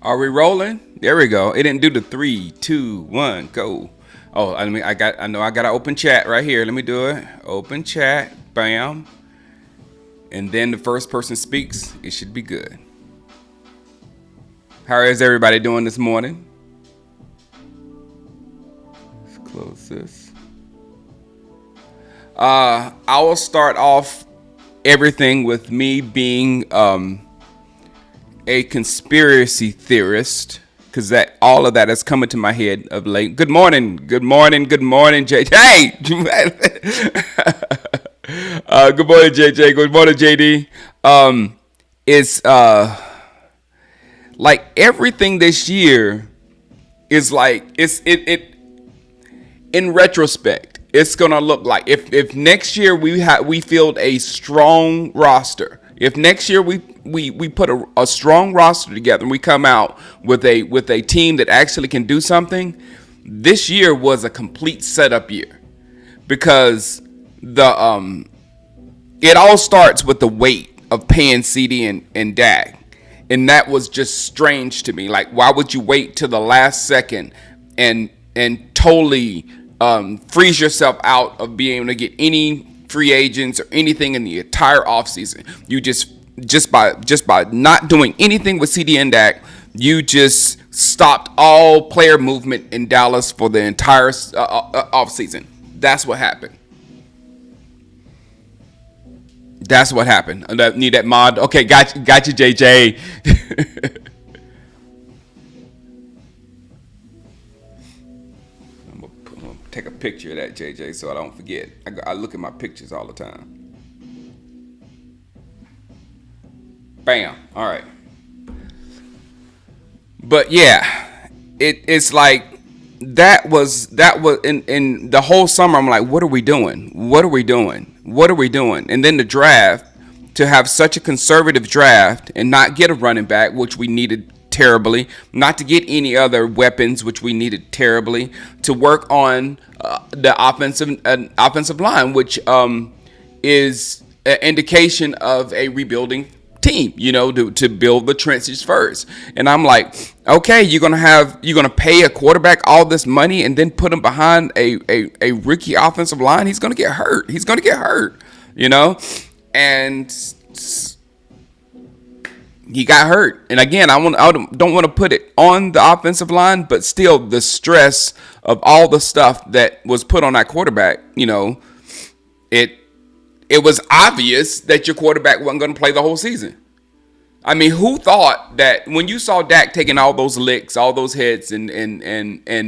Are we rolling? There we go. It didn't do the 3, 2, 1, go. Oh, I know I got to open chat right here. Let me do it. Open chat. Bam. And then the first person speaks. It should be good. How is everybody doing this morning? Let's close this. I will start off everything with me being a conspiracy theorist, because that all of that has come into my head of late. Good morning, JJ. Hey, good morning, JJ. Good morning, JD. It's like everything this year is like it in retrospect. It's gonna look like if next year we field a strong roster. If next year we put a strong roster together and we come out with a team that actually can do something, this year was a complete setup year, because it all starts with the weight of paying CD and Dak, and that was just strange to me. Like, why would you wait till the last second and totally freeze yourself out of being able to get any free agents or anything in the entire offseason? You just by not doing anything with CD and Dak, you just stopped all player movement in Dallas for the entire offseason. That's what happened. That's what happened. I need that mod. Okay, got you, JJ. I'm gonna take a picture of that, JJ, so I don't forget. I look at my pictures all the time. Bam. All right. But yeah, it's like that was in the whole summer. I'm like, what are we doing? And then the draft, to have such a conservative draft and not get a running back, which we needed terribly, not to get any other weapons, which we needed terribly, to work on the offensive line, which is an indication of a rebuilding team, to build the trenches first. And I'm like, okay, you're gonna pay a quarterback all this money and then put him behind a rookie offensive line. He's gonna get hurt. And he got hurt. And again, I don't want to put it on the offensive line, but still, the stress of all the stuff that was put on that quarterback, it was obvious that your quarterback wasn't going to play the whole season. I mean, who thought that when you saw Dak taking all those licks, all those hits, and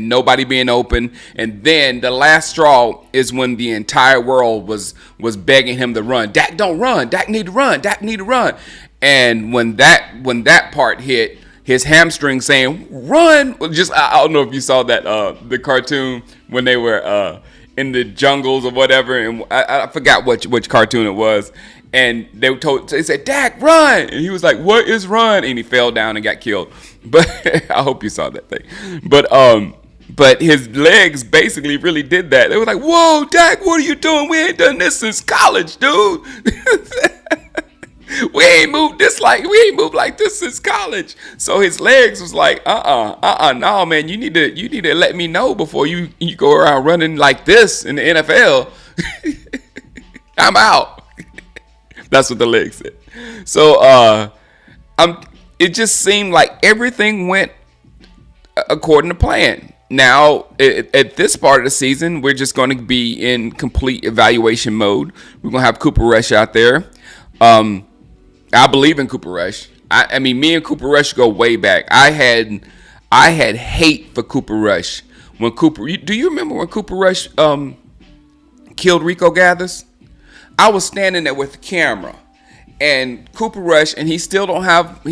nobody being open, and then the last straw is when the entire world was begging him to run. Dak, don't run. Dak need to run. Dak need to run. And when that part hit, his hamstring saying run. I don't know if you saw that the cartoon when they were in the jungles or whatever, and I forgot which cartoon it was. And they said, Dak, run! And he was like, what is run? And he fell down and got killed. But I hope you saw that thing. But his legs basically really did that. They were like, whoa, Dak, what are you doing? We ain't done this since college, dude. We ain't moved like this since college. So his legs was like, no, man, you need to let me know before you go around running like this in the NFL. I'm out. That's what the leg said. So it just seemed like everything went according to plan. Now, at this part of the season, we're just going to be in complete evaluation mode. We're going to have Cooper Rush out there. I believe in Cooper Rush. I mean, me and Cooper Rush go way back. I had hate for Cooper Rush when do you remember when Cooper Rush killed Rico Gathers? I was standing there with the camera, and Cooper Rush, and he still don't have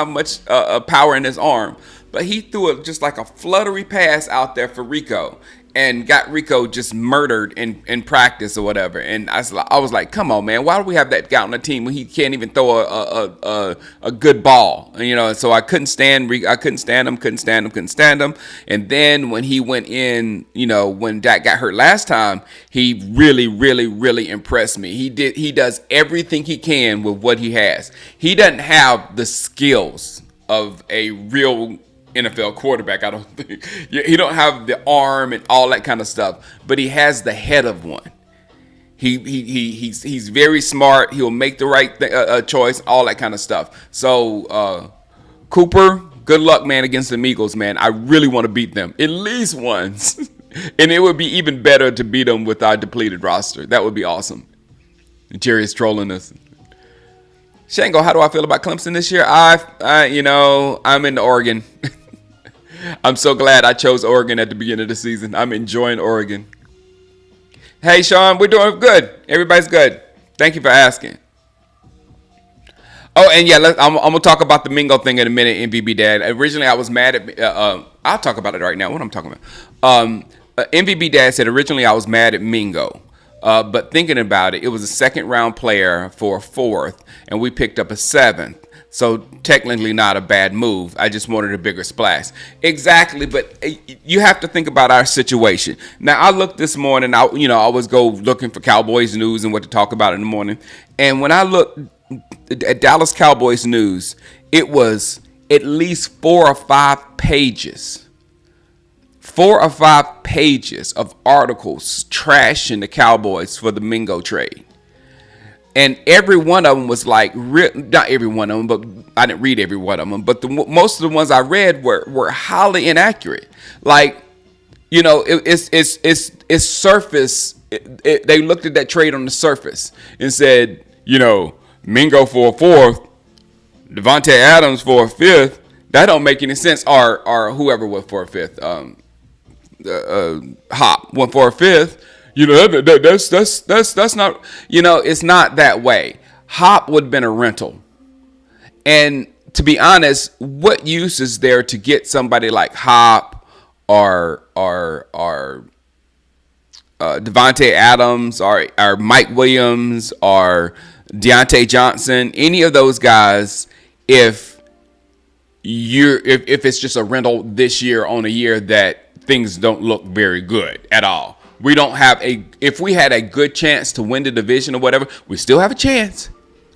much power in his arm, but he threw just like a fluttery pass out there for Rico, and got Rico just murdered in practice or whatever. And I was like, come on, man, why do we have that guy on the team when he can't even throw a good ball? And so I couldn't stand him. And then when he went in, when Dak got hurt last time, he really, really, really impressed me. He does everything he can with what he has. He doesn't have the skills of a real NFL quarterback. I don't think he don't have the arm and all that kind of stuff, but he has the head of one. He's very smart. He'll make the right choice, all that kind of stuff. So Cooper, good luck, man, against the Eagles, man. I really want to beat them at least once, and it would be even better to beat them with our depleted roster. That would be awesome. Jerry is trolling us. Shango, how do I feel about Clemson this year? I'm in Oregon. I'm so glad I chose Oregon at the beginning of the season. I'm enjoying Oregon. Hey, Sean, we're doing good. Everybody's good. Thank you for asking. Oh, and yeah, I'm going to talk about the Mingo thing in a minute, MVB Dad. Originally, I was mad at I'll talk about it right now. What I'm talking about. MVB Dad said originally I was mad at Mingo. But thinking about it, it was a second-round player for a fourth, and we picked up a seventh. So technically not a bad move. I just wanted a bigger splash. Exactly, but you have to think about our situation. Now, I looked this morning. I always go looking for Cowboys news and what to talk about in the morning. And when I looked at Dallas Cowboys news, it was at least 4 or 5 pages. 4 or 5 pages of articles trashing the Cowboys for the Mingo trade. And every one of them was like, not every one of them, but I didn't read every one of them. But most of the ones I read were highly inaccurate. Like, it's surface. They looked at that trade on the surface and said, Mingo for a fourth, Devontae Adams for a fifth. That don't make any sense. Or whoever was for a fifth. Hop went for a fifth. That's not, it's not that way. Hop would have been a rental. And to be honest, what use is there to get somebody like Hop or Devontae Adams or Mike Williams or Deontay Johnson, any of those guys, if it's just a rental this year on a year that things don't look very good at all. We don't have if we had a good chance to win the division or whatever, we still have a chance.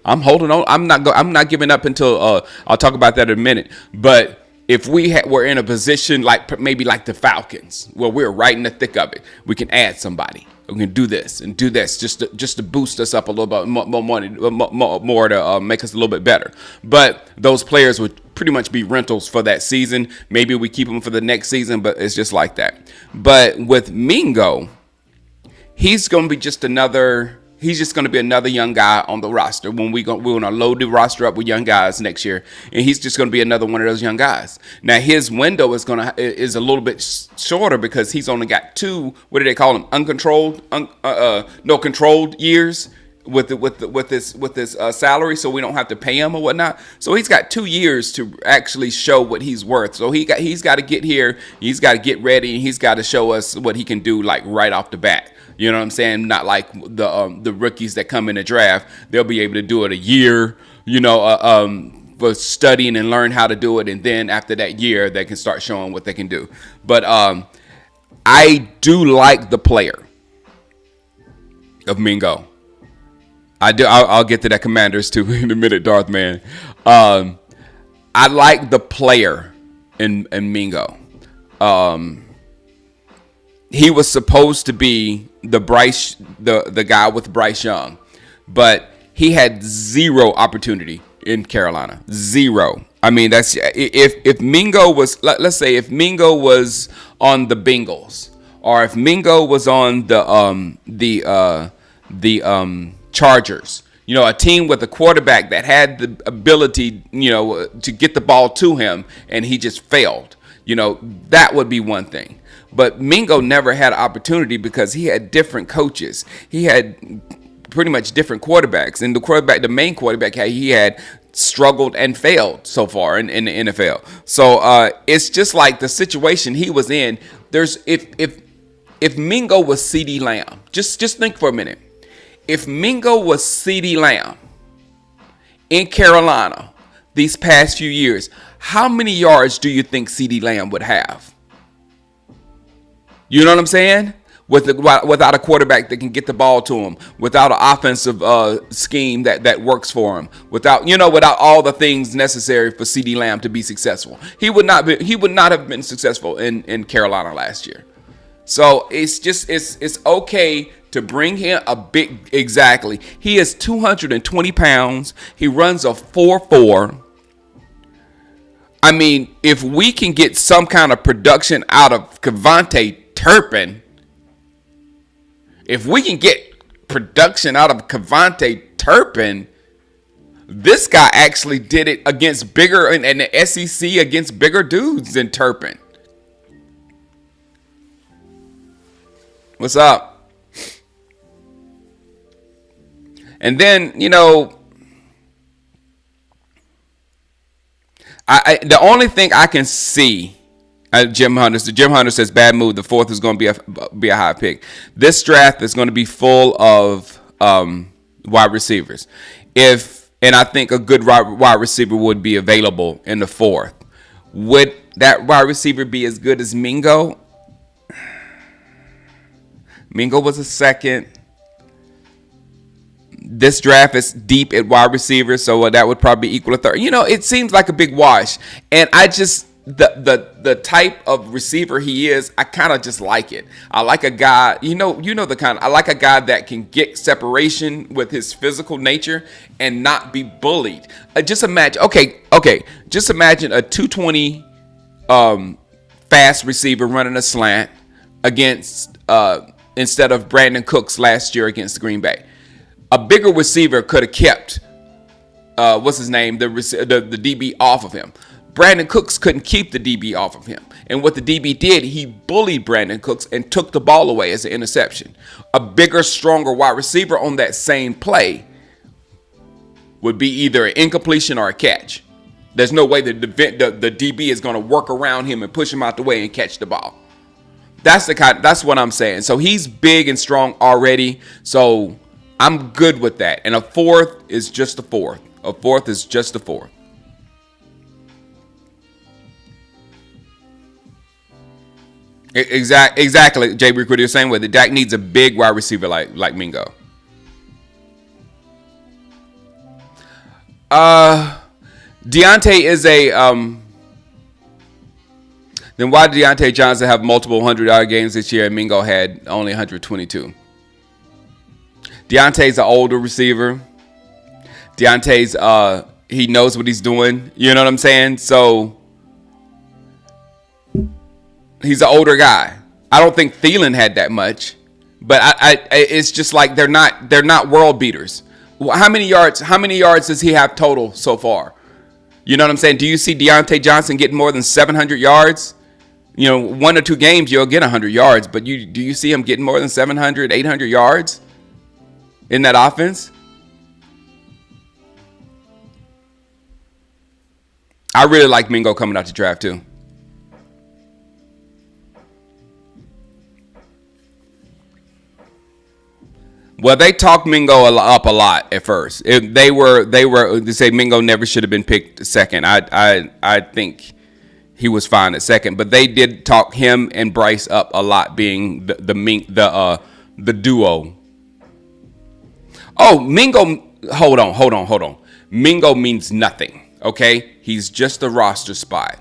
I'm holding on. I'm not giving up until I'll talk about that in a minute. But if were in a position maybe like the Falcons, where we're right in the thick of it, we can add somebody. We can do this and do this just to boost us up a little bit more money, more to make us a little bit better. But those players would pretty much be rentals for that season. Maybe we keep them for the next season, but it's just like that. But with Mingo, he's going to be just another young guy on the roster. We're going to load the roster up with young guys next year, and he's just going to be another one of those young guys. Now his window is a little bit shorter because he's only got 2. What do they call them? Controlled years with this salary, so we don't have to pay him or whatnot. So he's got 2 years to actually show what he's worth. So he's got to get here. He's got to get ready, and he's got to show us what he can do right off the bat. You know what I'm saying? Not like the rookies that come in the draft. They'll be able to do it a year, for studying and learn how to do it. And then after that year, they can start showing what they can do. But I do like the player of Mingo. I do. I'll get to that Commanders too in a minute, Darth Man. I like the player in Mingo. He was supposed to be the guy with Bryce Young, but he had 0 opportunity in Carolina. 0. I mean, that's if Mingo was, let's say if Mingo was on the Bengals, or if Mingo was on the Chargers, a team with a quarterback that had the ability, to get the ball to him, and he just failed. That would be one thing. But Mingo never had an opportunity because he had different coaches. He had pretty much different quarterbacks. And the main quarterback he had struggled and failed so far in the NFL. So it's just like the situation he was in. If Mingo was CeeDee Lamb, just think for a minute. If Mingo was CeeDee Lamb in Carolina these past few years, how many yards do you think CeeDee Lamb would have? You know what I'm saying? without a quarterback that can get the ball to him, without an offensive scheme that works for him, without all the things necessary for CeeDee Lamb to be successful. He would not have been successful in Carolina last year. So it's okay to bring him exactly. He is 220 pounds. He runs a 4.4. I mean, if we can get some kind of production out of Kevontae Turpin, this guy actually did it against bigger in the SEC against bigger dudes than Turpin. What's up? And then, the only thing I can see, Jim Hunter says bad mood. The fourth is going to be a high pick. This draft is going to be full of wide receivers. And I think a good wide receiver would be available in the fourth. Would that wide receiver be as good as Mingo? Mingo was a second. This draft is deep at wide receiver, so that would probably equal a third. It seems like a big wash, and I just the type of receiver he is, I kind of just like it. I like a guy, I like a guy that can get separation with his physical nature and not be bullied. Just imagine, just imagine a 220 fast receiver running a slant against instead of Brandon Cooks last year against Green Bay. A bigger receiver could have kept the DB off of him. Brandon Cooks couldn't keep the DB off of him. And what the DB did, he bullied Brandon Cooks and took the ball away as an interception. A bigger, stronger wide receiver on that same play would be either an incompletion or a catch. There's no way that the DB is going to work around him and push him out the way and catch the ball. That's what I'm saying. So he's big and strong already. So I'm good with that. And a fourth is just a fourth. A fourth is just a fourth. Exactly, Jay Recruiter, the same way. The Dak needs a big wide receiver like Mingo. Deontay is a then why did Deontay Johnson have multiple 100-yard games this year and Mingo had only 122? Deontay's an older receiver. Deontay's he knows what he's doing. You know what I'm saying? So he's an older guy. I don't think Thielen had that much, but it's just like they're not world beaters. How many yards does he have total so far? You know what I'm saying? Do you see Deontay Johnson getting more than 700 yards? 1 or 2 games you'll get 100 yards, but do you see him getting more than 700, 800 yards in that offense? I really like Mingo coming out the draft too. Well, they talked Mingo up a lot at first. They say Mingo never should have been picked second. I think he was fine at second, but they did talk him and Bryce up a lot, being the duo. Oh, Mingo, hold on. Mingo means nothing. Okay, he's just a roster spot.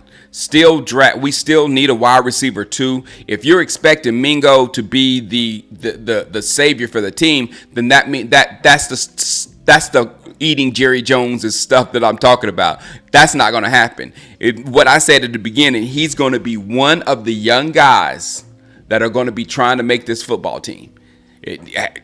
We still need a wide receiver too. If you're expecting Mingo to be the savior for the team, then that's the eating Jerry Jones' stuff that I'm talking about. That's not going to happen. What I said at the beginning, he's going to be one of the young guys that are going to be trying to make this football team.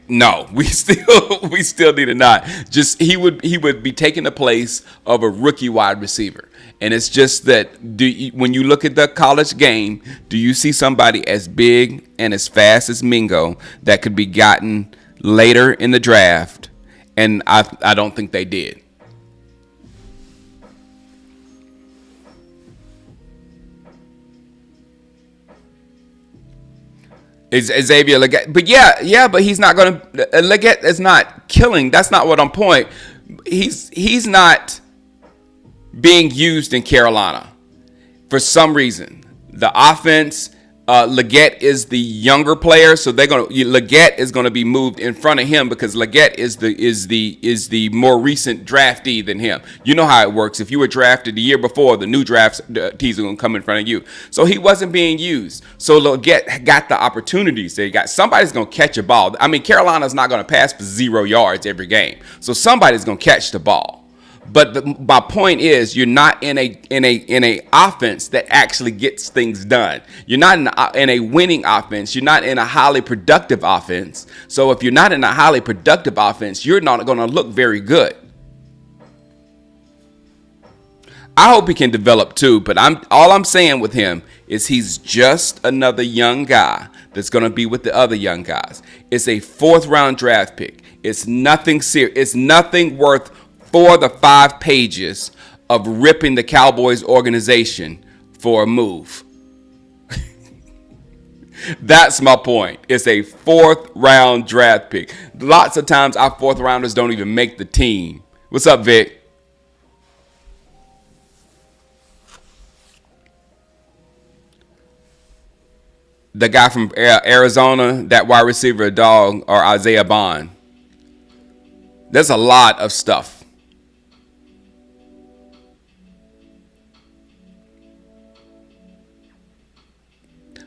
No, we still need a nod. Just he would be taking the place of a rookie wide receiver. And it's just that when you look at the college game, do you see somebody as big and as fast as Mingo that could be gotten later in the draft? And I don't think they did. Is Xavier Legette? But but he's not going to. Legette is not killing. That's not what I'm point. He's not being used in Carolina for some reason. The offense, Leggett is the younger player, so Leggett is gonna be moved in front of him because Leggett is the more recent draftee than him. You know how it works. If you were drafted the year before, the new draftees are gonna come in front of you. So he wasn't being used. So Leggett got the opportunities. They got somebody's gonna catch a ball. I mean, Carolina's not gonna pass for 0 yards every game, so somebody's gonna catch the ball. But my point is, you're not in a offense that actually gets things done. You're not in a winning offense. You're not in a highly productive offense. So if you're not in a highly productive offense, you're not going to look very good. I hope he can develop too. But all I'm saying with him is he's just another young guy that's going to be with the other young guys. It's a 4th round draft pick. It's nothing serious. It's nothing worth 4 to 5 pages of ripping the Cowboys organization for a move. That's my point. It's a 4th round draft pick. Lots of times our 4th rounders don't even make the team. What's up, Vic? The guy from Arizona, that wide receiver dog, or Isaiah Bond. There's a lot of stuff.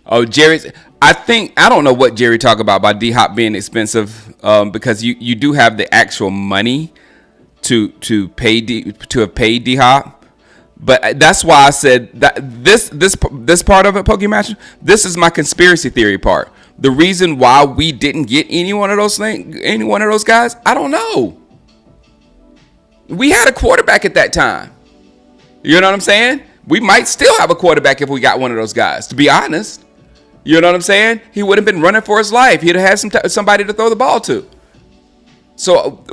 Oh, Jerry's. I don't know what Jerry talked about D Hop being expensive, because you do have the actual money to have paid D Hop, but that's why I said that this part of it, Pokemon. This is my conspiracy theory part. The reason why we didn't get any one of those guys, I don't know. We had a quarterback at that time. You know what I'm saying? We might still have a quarterback if we got one of those guys. To be honest. You know what I'm saying? He would have been running for his life. He'd have had somebody to throw the ball to. So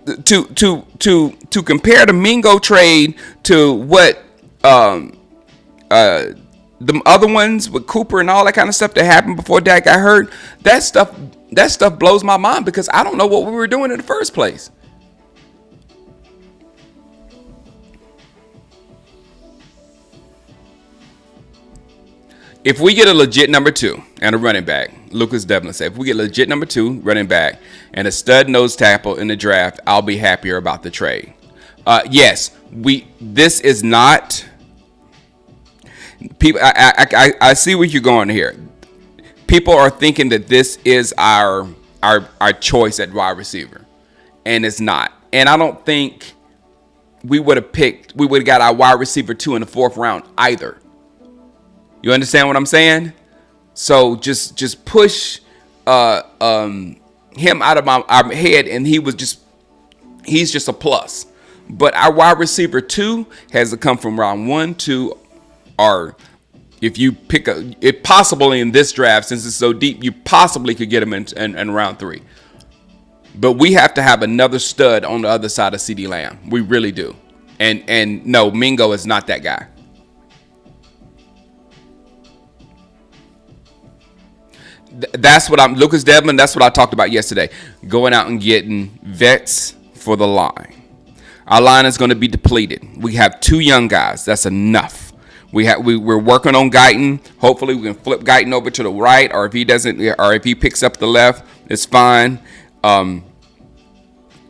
to compare the Mingo trade to what the other ones with Cooper and all that kind of stuff that happened before Dak got hurt, that stuff blows my mind because I don't know what we were doing in the first place. If we get a legit number 2 and a running back, Lucas Devlin said, if we get a legit number 2 running back and a stud nose tackle in the draft, I'll be happier about the trade. Yes, this is not people. I see where you're going here. People are thinking that this is our choice at wide receiver, and it's not. And I don't think we would have got our wide receiver 2 in the 4th round either. You understand what I'm saying? So just push him out of our head, and he's just a plus. But our wide receiver 2 has to come from round 1, 2, or if you pick if possibly in this draft, since it's so deep, you possibly could get him in round 3. But we have to have another stud on the other side of CeeDee Lamb. We really do. And no, Mingo is not that guy. That's what Lucas Dedman, that's what I talked about yesterday. Going out and getting vets for the line. Our line is going to be depleted. We have 2 young guys. That's enough. We're working on Guyton. Hopefully we can flip Guyton over to the right, or if he picks up the left, it's fine.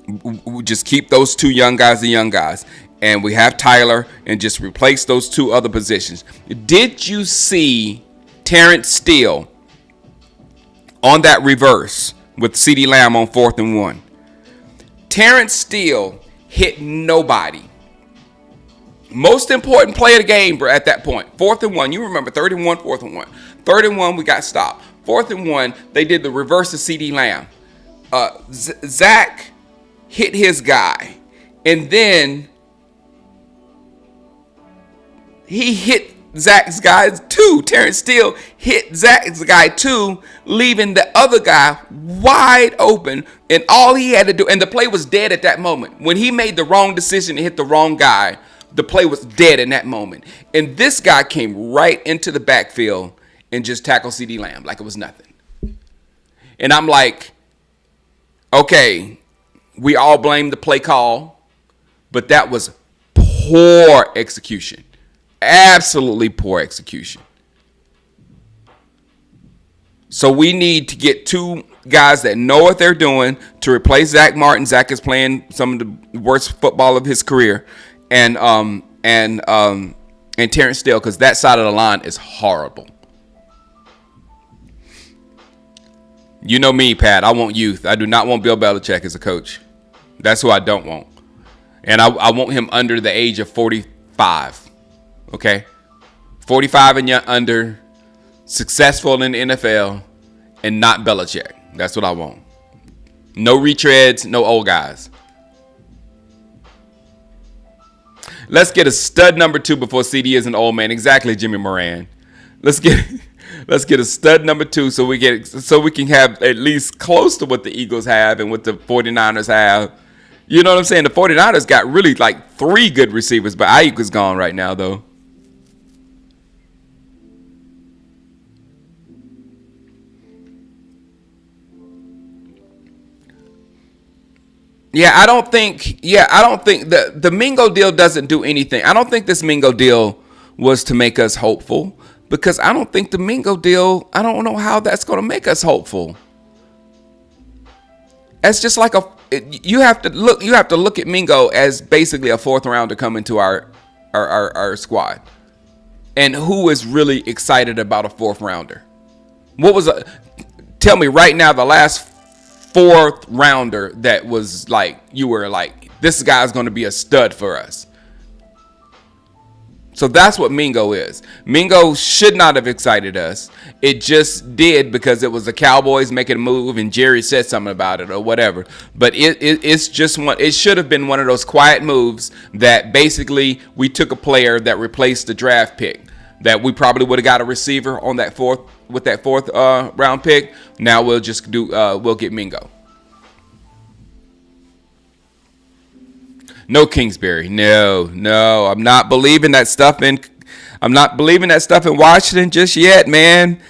We just keep those 2 young guys the young guys. And we have Tyler, and just replace those 2 other positions. Did you see Terrence Steele on that reverse with CeeDee Lamb on 4th and 1? Terrence Steele hit nobody. Most important play of the game, bro, at that point. 4th and 1. You remember 3rd and 1, 4th and 1. 3rd and 1, we got stopped. 4th and 1, they did the reverse of CeeDee Lamb. Zach hit his guy. And then he hit Zach's guy too. Terrence Steele hit Zach's guy too, leaving the other guy wide open. And all he had to do, and the play was dead at that moment. When he made the wrong decision and hit the wrong guy, the play was dead in that moment. And this guy came right into the backfield and just tackled CeeDee Lamb like it was nothing. And I'm like, okay, we all blame the play call, but that was poor execution. Absolutely poor execution. So we need to get two guys that know what they're doing to replace Zach Martin. Zach is playing some of the worst football of his career, and Terrence Steele, because that side of the line is horrible. You know me, Pat. I want youth. I do not want Bill Belichick as a coach. That's who I don't want. And I want him under the age of 45. Okay? 45 and under, successful in the NFL, and not Belichick. That's what I want. No retreads, no old guys. Let's get a stud number 2 before CD is an old man. Exactly, Jimmy Moran. Let's get a stud number 2 so we can have at least close to what the Eagles have and what the 49ers have. You know what I'm saying? The 49ers got really like 3 good receivers, but Ayuk is gone right now, though. I don't think the Mingo deal doesn't do anything. I don't think this Mingo deal was to make us hopeful, because I don't think the Mingo deal, I don't know how that's going to make us hopeful. It's just like you have to look at Mingo as basically a 4th rounder coming to our squad. And who is really excited about a 4th rounder? Tell me right now the last 4th rounder that was like, you were like, this guy's going to be a stud for us. So that's what Mingo is. Mingo should not have excited us. It just did because it was the Cowboys making a move and Jerry said something about it or whatever. But it's just it should have been one of those quiet moves that basically we took a player that replaced the draft pick, that we probably would have got a receiver on that 4th round pick. Now we'll just we'll get Mingo. No Kingsbury. No. I'm not believing that stuff in Washington just yet, man.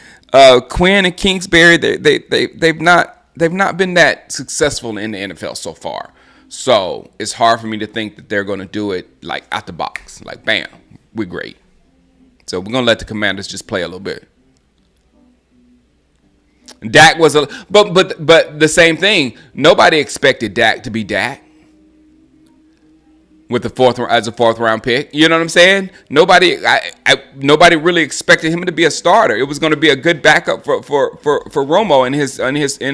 Quinn and Kingsbury, they've not been that successful in the NFL so far. So it's hard for me to think that they're going to do it like out the box, like bam, we're great. So we're gonna let the Commanders just play a little bit. Dak was but the same thing. Nobody expected Dak to be Dak with the 4th round pick. You know what I'm saying? Nobody really expected him to be a starter. It was going to be a good backup for Romo in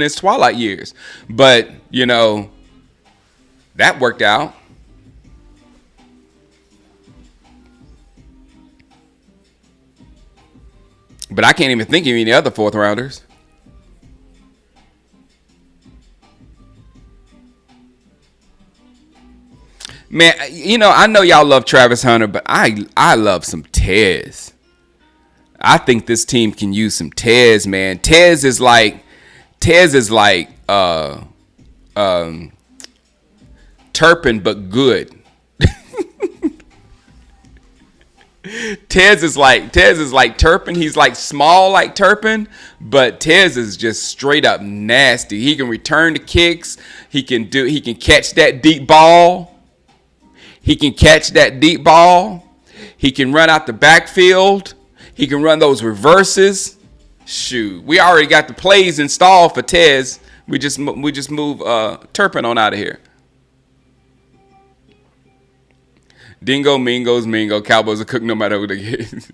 his twilight years. But you know, that worked out. But I can't even think of any other 4th rounders. Man, you know, I know y'all love Travis Hunter, but I love some Tez. I think this team can use some Tez, man. Tez is like Turpin, but good. Tez is like Turpin. He's like small like Turpin, but Tez is just straight up nasty. He can return the kicks. He can catch that deep ball. He can run out the backfield. He can run those reverses. Shoot, we already got the plays installed for Tez. We just move Turpin on out of here. Dingo, Mingo's Mingo. Cowboys are cooked no matter who they get.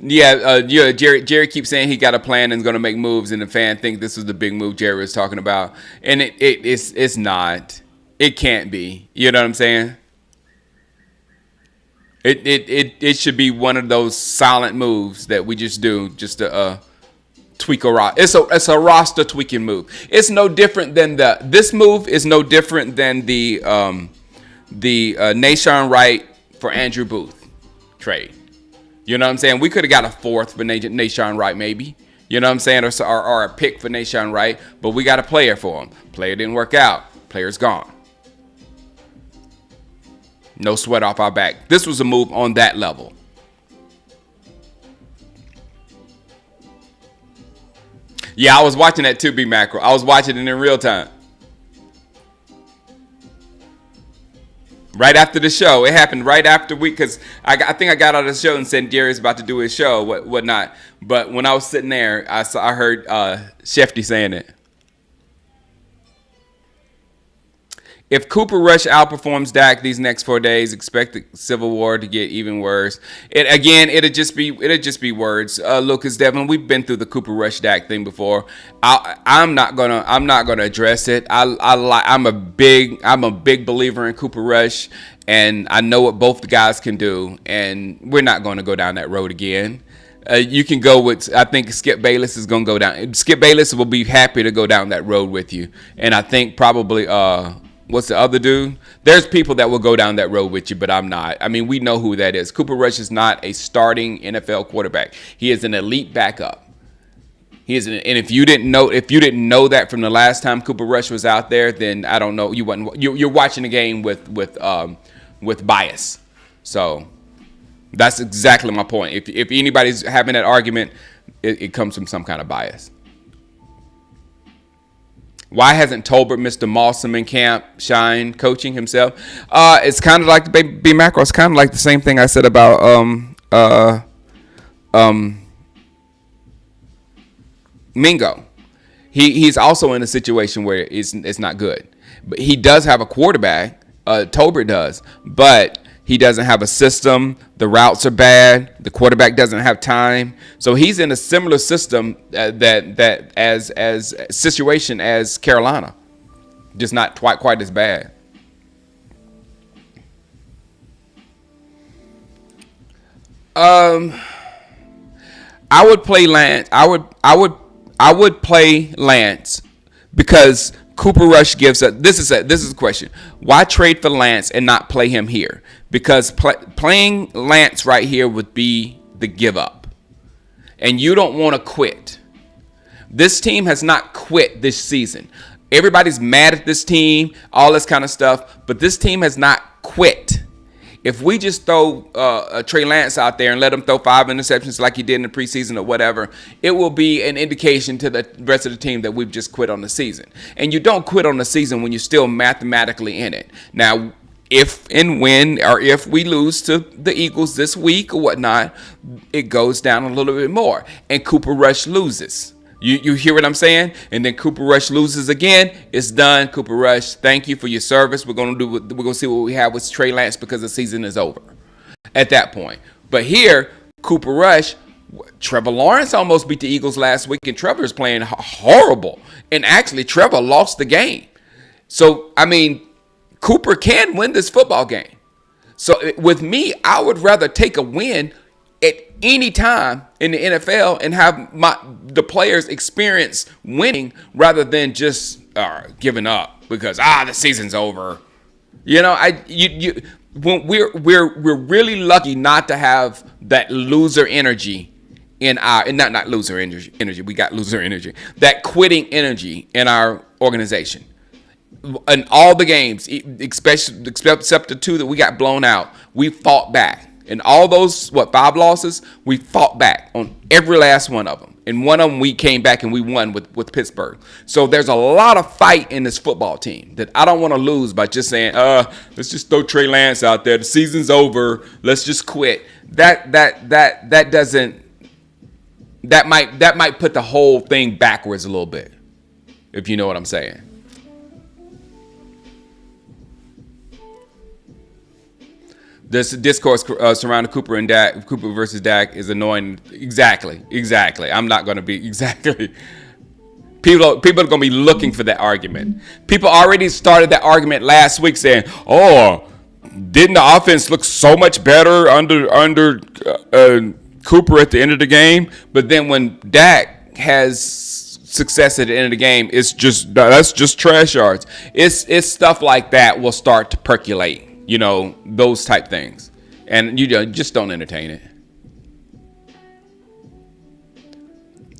Jerry keeps saying he got a plan and is going to make moves, and the fan think this is the big move Jerry was talking about. And it's not. It can't be. You know what I'm saying? It should be one of those silent moves that we just do just to tweak a roster. It's a roster tweaking move. It's no different than this move is no different than the Nahshon Wright for Andrew Booth trade. You know what I'm saying? We could have got a 4th for Nahshon Wright maybe. You know what I'm saying? Or a pick for Nahshon Wright, but we got a player for him. Player didn't work out. Player's gone. No sweat off our back. This was a move on that level. Yeah, I was watching that too, B Macro. I was watching it in real time. Right after the show. It happened right after because I think I got out of the show and said Jerry's about to do his show, whatnot. But when I was sitting there, I heard Shefty saying it. If Cooper Rush outperforms Dak these next 4 days, expect the Civil War to get even worse. It'll just be words. Lucas Devlin, we've been through the Cooper Rush Dak thing before. I'm not gonna address it. I'm a big believer in Cooper Rush, and I know what both the guys can do, and we're not going to go down that road again. You can go with, I think Skip Bayless is going to go down. Skip Bayless will be happy to go down that road with you, and I think probably what's the other dude? There's people that will go down that road with you, but I'm not. I mean, we know who that is. Cooper Rush is not a starting NFL quarterback. He is an elite backup. And if you didn't know that from the last time Cooper Rush was out there, then I don't know. You're watching the game with bias. So that's exactly my point. If anybody's having that argument, it comes from some kind of bias. Why hasn't Tolbert, Mr. Mawsome in camp, Shine coaching himself? It's kind of like the B Macro. It's kind of like the same thing I said about Mingo. He's also in a situation where it's not good. But he does have a quarterback. Tolbert does, but he doesn't have a system. The routes are bad. The quarterback doesn't have time. So he's in a similar system as situation as Carolina, just not quite as bad. I would play Lance. I would play Lance because Cooper Rush gives us. This is a question. Why trade for Lance and not play him here? Because playing Lance right here would be the give up, and you don't want to quit. This team has not quit this season. Everybody's mad at this team, all this kind of stuff, but this team has not quit. If we just throw Trey Lance out there and let him throw 5 interceptions like he did in the preseason or whatever, it will be an indication to the rest of the team that we've just quit on the season. And you don't quit on the season when you're still mathematically in it. Now, if we lose to the Eagles this week or whatnot, it goes down a little bit more. And Cooper Rush loses. You hear what I'm saying? And then Cooper Rush loses again. It's done. Cooper Rush, thank you for your service. We're gonna see what we have with Trey Lance because the season is over at that point. But here, Cooper Rush, Trevor Lawrence almost beat the Eagles last week, and Trevor is playing horrible. And actually, Trevor lost the game. So I mean, Cooper can win this football game. So with me, I would rather take a win at any time in the NFL and have the players experience winning rather than just giving up because the season's over. You know, when we're really lucky not to have that loser energy in our, and not loser energy. We got loser energy, that quitting energy in our organization. In all the games, except the 2 that we got blown out, we fought back. In all those, 5 losses, we fought back on every last one of them. And one of them, we came back and we won with Pittsburgh. So there's a lot of fight in this football team that I don't want to lose by just saying, let's just throw Trey Lance out there. The season's over. Let's just quit. That might put the whole thing backwards a little bit, if you know what I'm saying. This discourse surrounding Cooper and Dak, Cooper versus Dak, is annoying. Exactly. I'm not going to be exactly. People are going to be looking for that argument. People already started that argument last week, saying, "Oh, didn't the offense look so much better under Cooper at the end of the game?" But then when Dak has success at the end of the game, that's just trash yards. It's stuff like that will start to percolate. You know, those type things. And you just don't entertain it.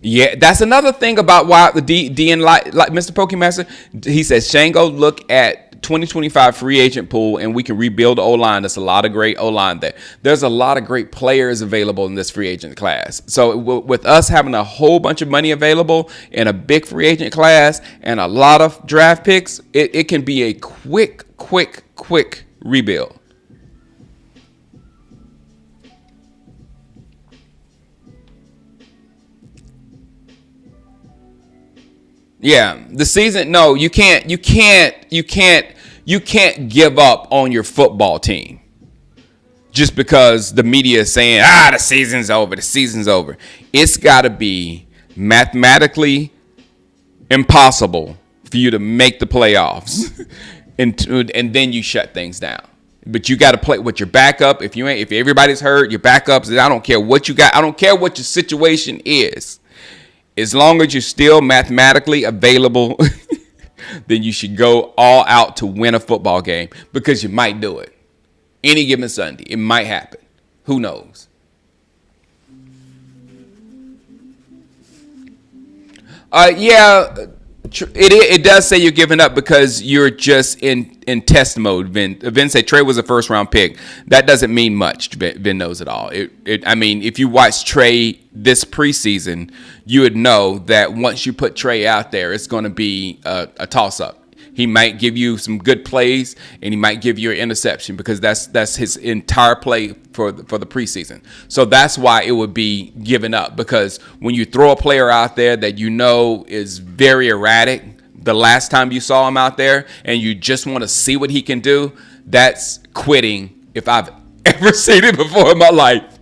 Yeah, that's another thing about why the DN, like Mr. Pokemaster, he says, Shango, look at 2025 free agent pool and we can rebuild the O-line. There's a lot of great O-line there. There's a lot of great players available in this free agent class. So with us having a whole bunch of money available in a big free agent class and a lot of draft picks, it can be a quick rebuild. Yeah, the season. No, you can't. You can't give up on your football team just because the media is saying, the season's over. The season's over. It's got to be mathematically impossible for you to make the playoffs, and then you shut things down. But you got to play with your backup. If everybody's hurt, your backups. I don't care what you got. I don't care what your situation is. As long as you're still mathematically available, then you should go all out to win a football game, because you might do it. Any given Sunday, it might happen. Who knows? It does say you're giving up because you're just in test mode. Vin said Trey was a first round pick. That doesn't mean much. Vin knows it all. I mean, if you watch Trey this preseason, you would know that once you put Trey out there, it's going to be a toss up. He might give you some good plays, and he might give you an interception, because that's his entire play for the preseason. So that's why it would be given up, because when you throw a player out there that you know is very erratic, the last time you saw him out there, and you just want to see what he can do, that's quitting if I've ever seen it before in my life.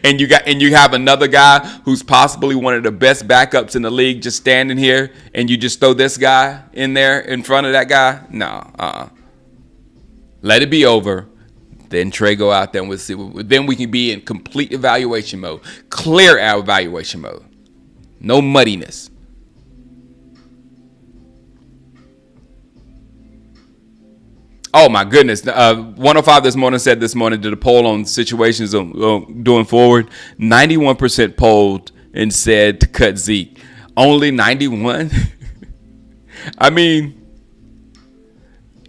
And you have another guy who's possibly one of the best backups in the league just standing here, and you just throw this guy in there in front of that guy? No, Let it be over. Then Trey go out there and we'll see. Then we can be in complete evaluation mode, clear evaluation mode, no muddiness. Oh my goodness! 105 this morning did a poll on situations doing forward. 91% polled and said to cut Zeke. Only 91. I mean,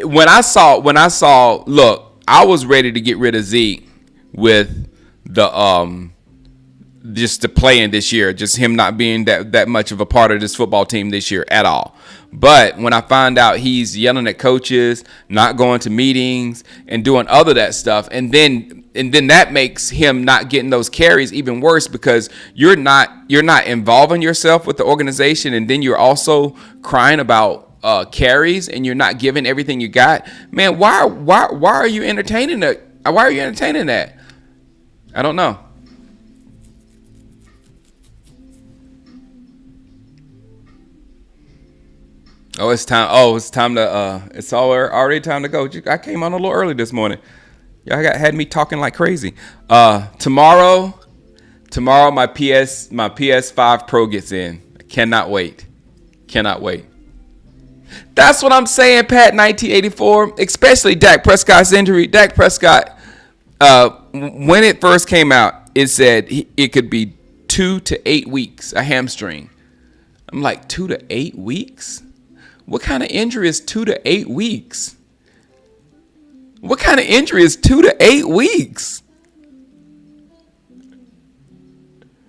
when I saw, look, I was ready to get rid of Zeke with the just the playing this year, just him not being that much of a part of this football team this year at all. But when I find out he's yelling at coaches, not going to meetings, and doing other that stuff, and then that makes him not getting those carries even worse, because you're not involving yourself with the organization, and then you're also crying about carries, and you're not giving everything you got. Man, why are you entertaining that? Why are you entertaining that? I don't know. It's time to. It's already time to go. I came on a little early this morning. Y'all had me talking like crazy. Tomorrow my PS5 Pro gets in. I cannot wait. That's what I'm saying, Pat. 1984, especially Dak Prescott's injury. Dak Prescott, when it first came out, it said it could be 2 to 8 weeks, a hamstring. I'm like, 2 to 8 weeks? What kind of injury is 2 to 8 weeks? What kind of injury is 2 to 8 weeks?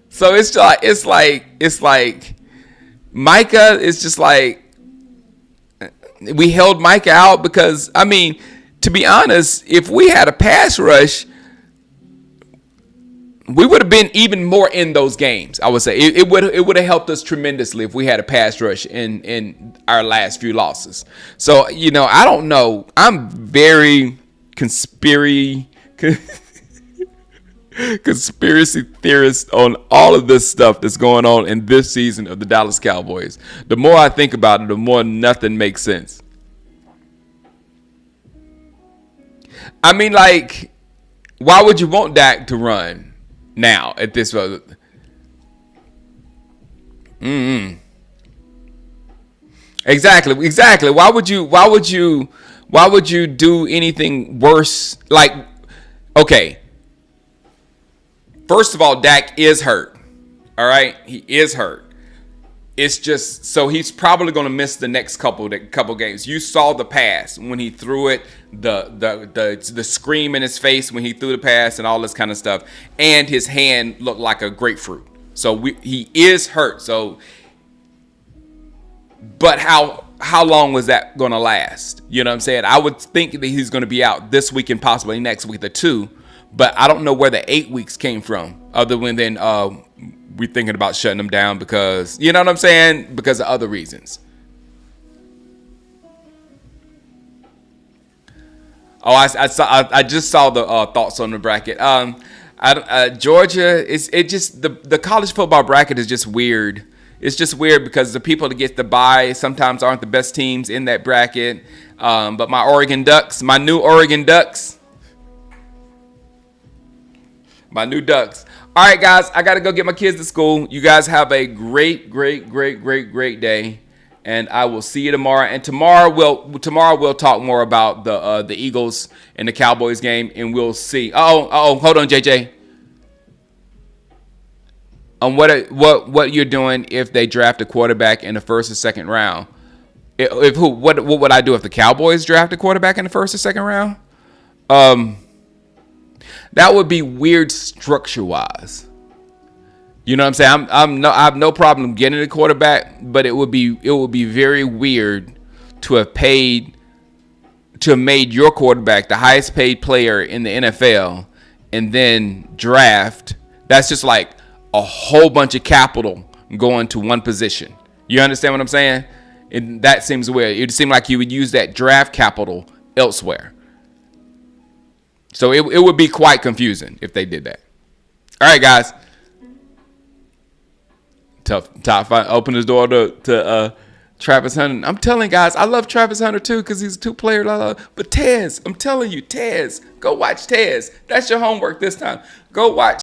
So it's like Micah is just like, we held Micah out because, I mean, to be honest, if we had a pass rush, we would have been even more in those games. I would say it would have helped us tremendously if we had a pass rush in our last few losses. So, I don't know. I'm very conspiracy theorist on all of this stuff that's going on in this season of the Dallas Cowboys. The more I think about it, the more nothing makes sense. I mean, like, why would you want Dak to run now at this point? Exactly. Why would you do anything worse? Like, okay. First of all, Dak is hurt. All right, he is hurt. It's just so he's probably going to miss the next couple games. You saw the pass when he threw it, the scream in his face when he threw the pass, and all this kind of stuff. And his hand looked like a grapefruit. So he is hurt. So, but how how long was that going to last? You know what I'm saying? I would think that he's going to be out this week and possibly next week, the 2. But I don't know where the 8 weeks came from, other than we're thinking about shutting him down because, you know what I'm saying? Because of other reasons. Oh, I just saw the thoughts on the bracket. Georgia, it just the college football bracket is just weird. It's just weird because the people that get the bye sometimes aren't the best teams in that bracket. But my new Oregon Ducks. My new Ducks. All right, guys, I got to go get my kids to school. You guys have a great day. And I will see you tomorrow. And tomorrow we'll talk more about the Eagles and the Cowboys game, and we'll see. Oh, hold on, JJ. What you're doing if they draft a quarterback in the first or second round? What would I do if the Cowboys draft a quarterback in the first or second round? That would be weird structure-wise. You know what I'm saying? I have no problem getting a quarterback, but it would be very weird to have made your quarterback the highest paid player in the NFL and then draft. That's just like a whole bunch of capital going to one position. You understand what I'm saying? And that seems weird. It would seem like you would use that draft capital elsewhere. So it would be quite confusing if they did that. All right, guys. Top open his door to Travis Hunter. I'm telling guys, I love Travis Hunter too because he's a 2-player I love. But Tez, I'm telling you, Tez, go watch Tez. That's your homework this time. Go watch